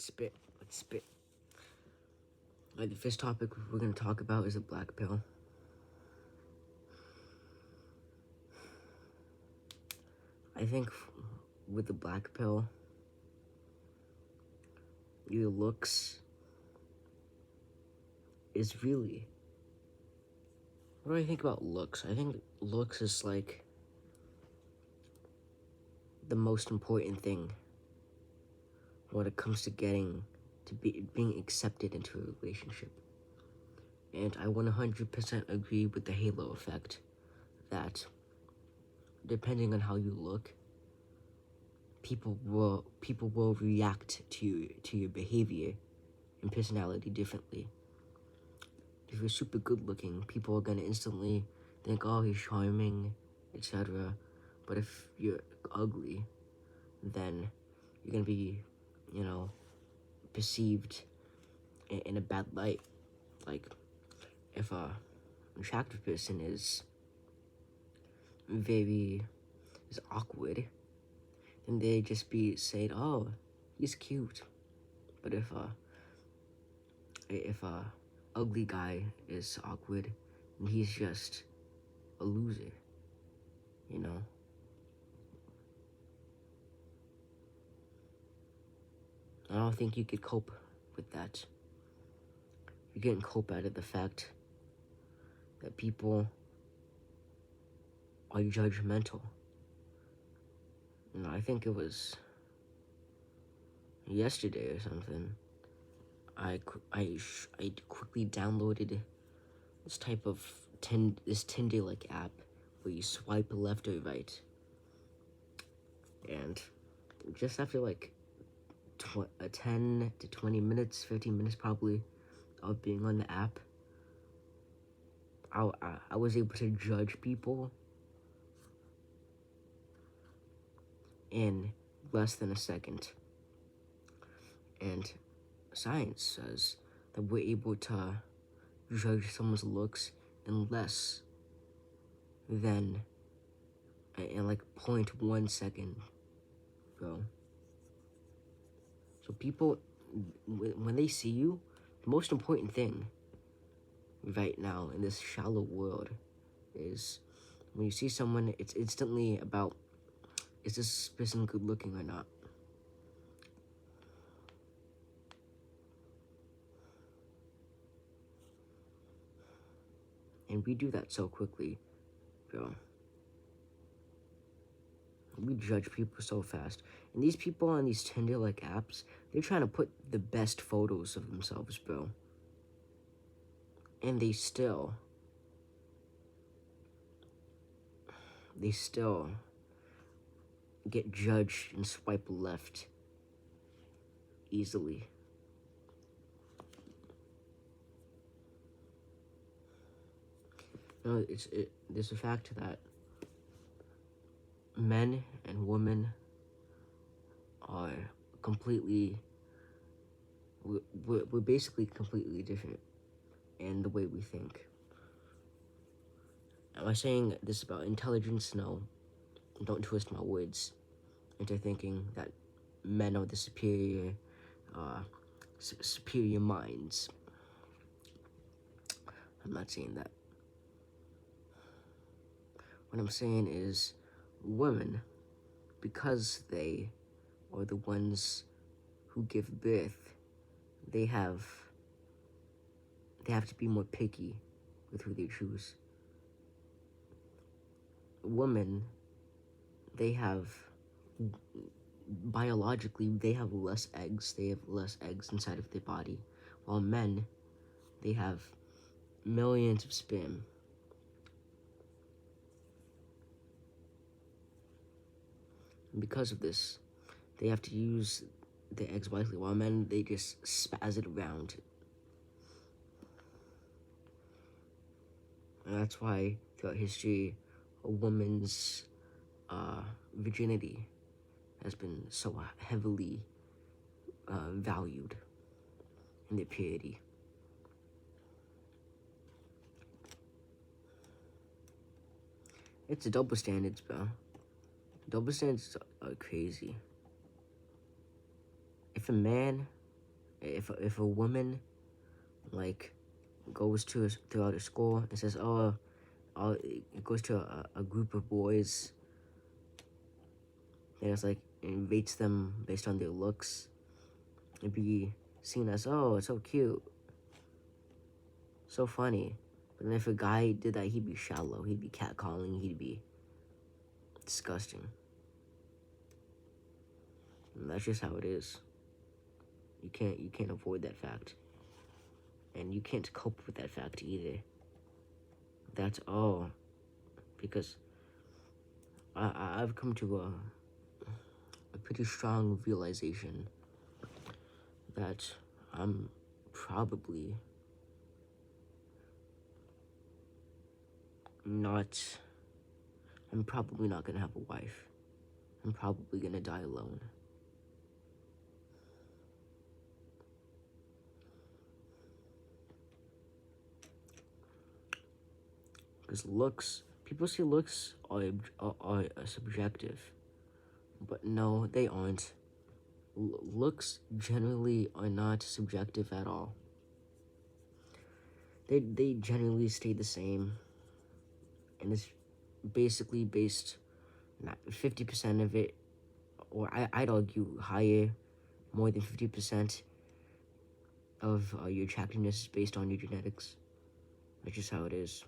spit. Let's spit. The first topic we're going to talk about is the black pill. I think with the black pill, your looks is really... What do I think about looks? I think looks is like the most important thing when it comes to being accepted into a relationship. And I 100% agree with the halo effect that depending on how you look, people will react to your behavior and personality differently. If you're super good looking, people are gonna instantly think, oh, he's charming, etc. But if you're ugly, then you're gonna be, perceived in a bad light. Like, if an attractive person is awkward, then they just be saying, oh, he's cute. But if a ugly guy is awkward, then he's just a loser, I don't think you could cope with that. You can't cope out of the fact that people are judgmental. I think it was yesterday or something. I quickly downloaded this type of Tinder-like app where you swipe left or right, and just after like 10 to 20 minutes, 15 minutes probably, of being on the app, I was able to judge people in less than a second. And science says that we're able to judge someone's looks in less than like 0.1 second, bro. So people, when they see you, the most important thing right now in this shallow world is when you see someone, it's instantly about, is this person good looking or not? And we do that so quickly, bro. We judge people so fast. And these people on these Tinder-like apps, they're trying to put the best photos of themselves, bro. And they still get judged and swipe left easily. There's a fact that men and women are we're basically completely different in the way we think. Am I saying this about intelligence? No. Don't twist my words into thinking that men are the superior minds. I'm not saying that. What I'm saying is women, because they are the ones who give birth, they have to be more picky with who they choose. Women, biologically, they have less eggs. They have less eggs inside of their body. While men, they have millions of sperm. And because of this, they have to use their eggs wisely. While men, they just spaz it around. And that's why, throughout history, a woman's virginity has been so heavily valued in their purity. It's a double standards, bro. Double standards are crazy. If a man if a woman like goes throughout a school and says, oh, it goes to a group of boys, and it's like it rates them based on their looks, it'd be seen as, oh, it's so cute, so funny. But then if a guy did that, he'd be shallow, he'd be catcalling, he'd be disgusting. And that's just how it is. You can't avoid that fact. And you can't cope with that fact either. That's all. Because I've come to a pretty strong realization that I'm probably not gonna have a wife. I'm probably gonna die alone. Because people say looks are subjective, but no, they aren't. Looks generally are not subjective at all. They generally stay the same, and it's basically based, not 50% of it, or I'd argue higher, more than 50% of your attractiveness is based on your genetics. That's just how it is.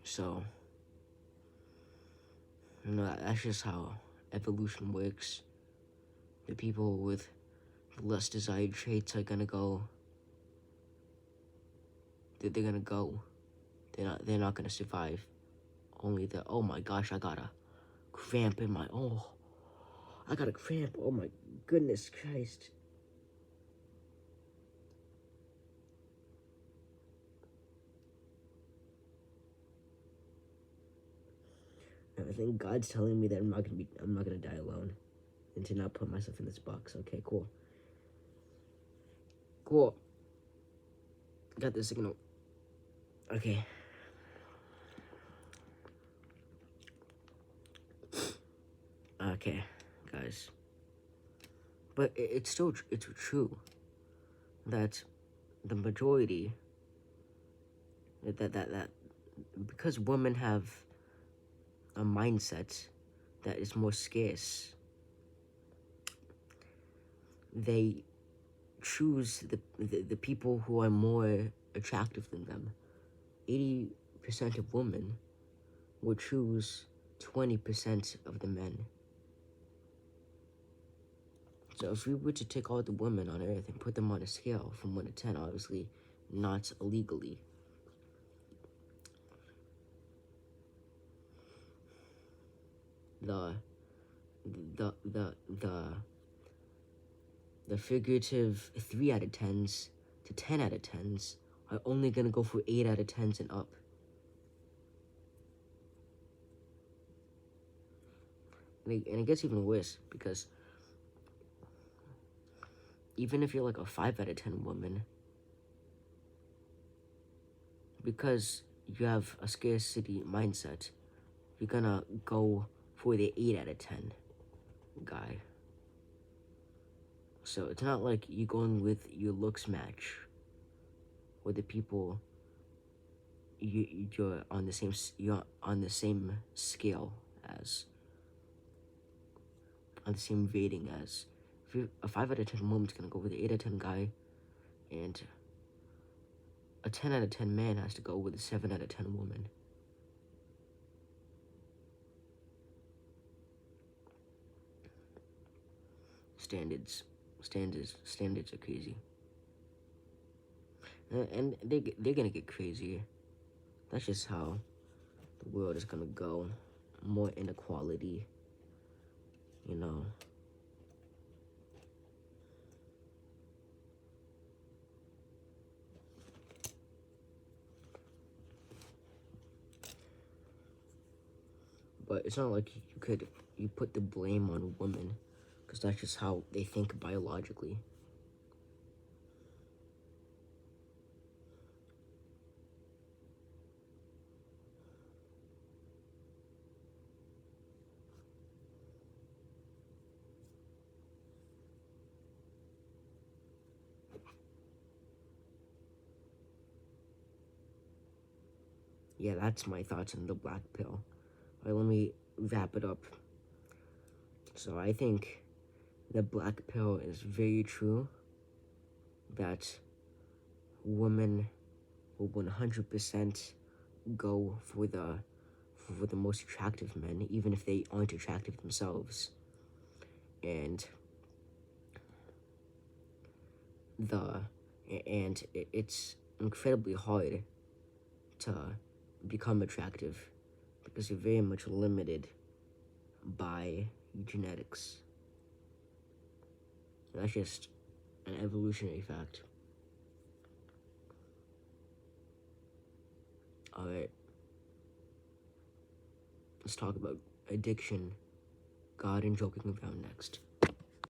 So, that's just how evolution works. The people with less desired traits are gonna go. They're gonna go. They're not gonna survive. Only the, oh my gosh, I got a cramp in my, I got a cramp. Oh my goodness Christ. I think God's telling me that I'm not gonna die alone, and to not put myself in this box. Okay, cool. Got the signal. Okay. Okay, guys. But it's still it's true that the majority that because women have a mindset that is more scarce, they choose the people who are more attractive than them. 80% of women will choose 20% of the men. So if we were to take all the women on Earth and put them on a scale from 1 to 10, obviously not illegally, the figurative 3 out of 10s to 10 out of 10s are only gonna go for 8 out of 10s and up. And it gets even worse, because even if you're like a 5 out of 10 woman, because you have a scarcity mindset, you're gonna go for the 8 out of 10 guy. So it's not like you're going with your looks match, or the people you're on the same scale as, on the same rating as. If you're a 5 out of 10 woman's gonna go with the 8 out of 10 guy, and a 10 out of 10 man has to go with a 7 out of 10 woman. Standards are crazy, and they're gonna get crazier. That's just how the world is gonna go. More inequality, you know. But it's not like you put the blame on women, because that's just how they think biologically. yeah, that's my thoughts on the black pill. All right, let me wrap it up. So I think the black pill is very true that women will 100% go for the most attractive men, even if they aren't attractive themselves. And the it's incredibly hard to become attractive because you're very much limited by genetics. That's just an evolutionary fact. Alright, let's talk about addiction, God, and joking around next.